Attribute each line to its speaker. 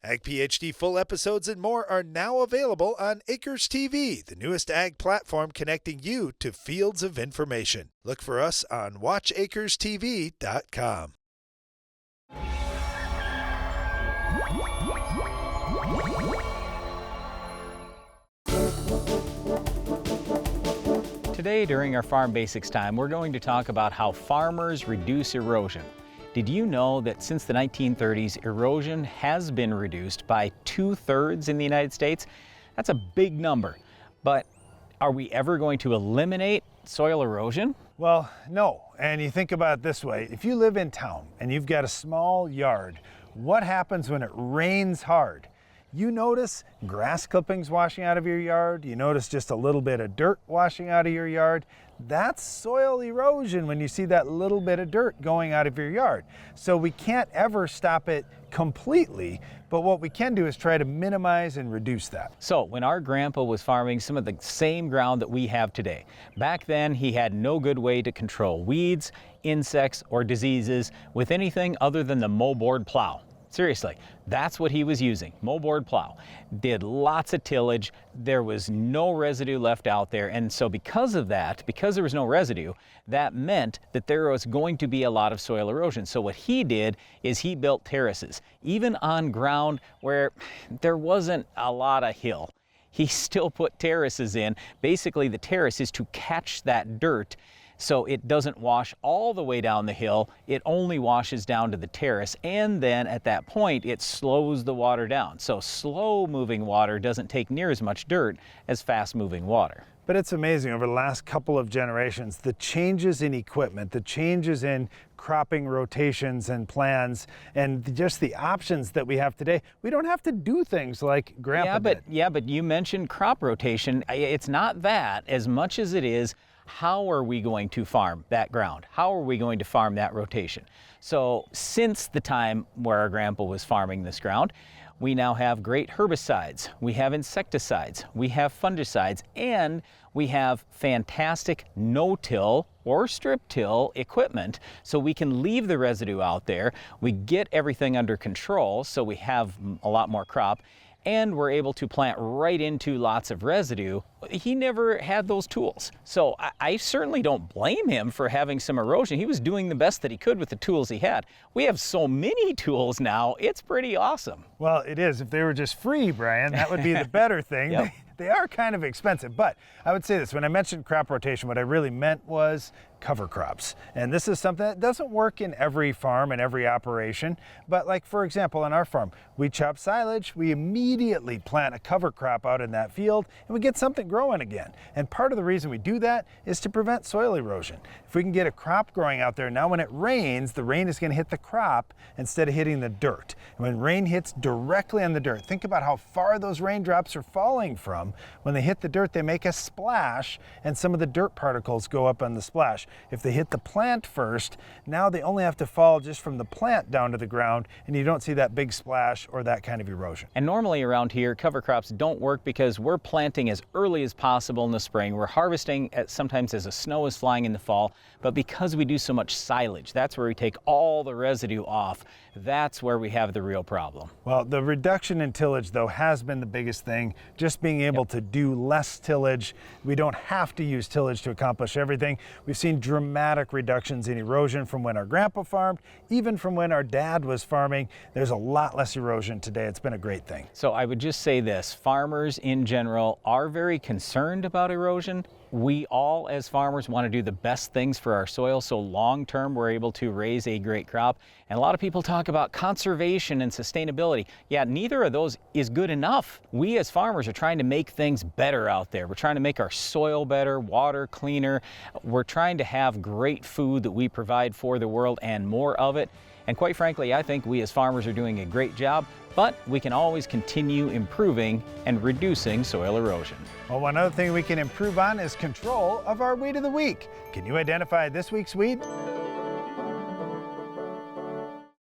Speaker 1: Ag PhD full episodes and more are now available on Acres TV, the newest ag platform connecting you to fields of information. Look for us on watchacrestv.com.
Speaker 2: Today, during our Farm Basics time, we're going to talk about how farmers reduce erosion. Did you know that since the 1930s, erosion has been reduced by 2/3 in the United States? That's a big number. But are we ever going to eliminate soil erosion?
Speaker 3: Well, no. And you think about it this way. If you live in town and you've got a small yard, what happens when it rains hard? You notice grass clippings washing out of your yard. You notice just a little bit of dirt washing out of your yard. That's soil erosion when you see that little bit of dirt going out of your yard. So we can't ever stop it completely, but what we can do is try to minimize and reduce that.
Speaker 2: So when our grandpa was farming some of the same ground that we have today, back then he had no good way to control weeds, insects, or diseases with anything other than the mow-board plow. Seriously, that's what he was using, mow-board plow. Did lots of tillage, there was no residue left out there, and so because of that, because there was no residue, that meant that there was going to be a lot of soil erosion. So what he did is he built terraces, even on ground where there wasn't a lot of hill. He still put terraces in. Basically, the terrace is to catch that dirt so it doesn't wash all the way down the hill. It only washes down to the terrace, and then at that point it slows the water down. So slow moving water doesn't take near as much dirt as fast moving water.
Speaker 3: But it's amazing over the last couple of generations, the changes in equipment, the changes in cropping rotations and plans, and just the options that we have today. We don't have to do things like Grandpa did.
Speaker 2: Yeah, but you mentioned crop rotation. It's not that as much as it is how are we going to farm that ground? How are we going to farm that rotation? So since the time where our grandpa was farming this ground, we now have great herbicides, we have insecticides, we have fungicides, and we have fantastic no-till or strip-till equipment, so we can leave the residue out there. We get everything under control, so we have a lot more crop, and we're able to plant right into lots of residue. He never had those tools. So I certainly don't blame him for having some erosion. He was doing the best that he could with the tools he had. We have so many tools now, it's pretty awesome.
Speaker 3: Well, it is. If they were just free, Brian, that would be the better thing.
Speaker 2: Yep.
Speaker 3: They are kind of expensive, but I would say this, when I mentioned crop rotation, what I really meant was cover crops. And this is something that doesn't work in every farm and every operation, but like for example, on our farm, we chop silage, we immediately plant a cover crop out in that field, and we get something growing again. And part of the reason we do that is to prevent soil erosion. If we can get a crop growing out there, now when it rains, the rain is going to hit the crop instead of hitting the dirt. And when rain hits directly on the dirt, think about how far those raindrops are falling from. When they hit the dirt, they make a splash, and some of the dirt particles go up on the splash. If they hit the plant first, now they only have to fall just from the plant down to the ground, and you don't see that big splash or that kind of erosion.
Speaker 2: And normally around here, cover crops don't work because we're planting as early as possible in the spring. We're harvesting sometimes as the snow is flying in the fall, but because we do so much silage, that's where we take all the residue off. That's where we have the real problem.
Speaker 3: Well, the reduction in tillage, though, has been the biggest thing. Just being able to do less tillage. We don't have to use tillage to accomplish everything. We've seen dramatic reductions in erosion from when our grandpa farmed, even from when our dad was farming. There's a lot less erosion today. It's been a great thing.
Speaker 2: So I would just say this, farmers in general are very concerned about erosion. We all as farmers want to do the best things for our soil, so long term we're able to raise a great crop. And a lot of people talk about conservation and sustainability. Yeah, neither of those is good enough. We as farmers are trying to make things better out there. We're trying to make our soil better, water cleaner. We're trying to have great food that we provide for the world and more of it. And quite frankly, I think we as farmers are doing a great job, but we can always continue improving and reducing soil erosion.
Speaker 3: Well, one other thing we can improve on is control of our weed of the week. Can you identify this week's weed?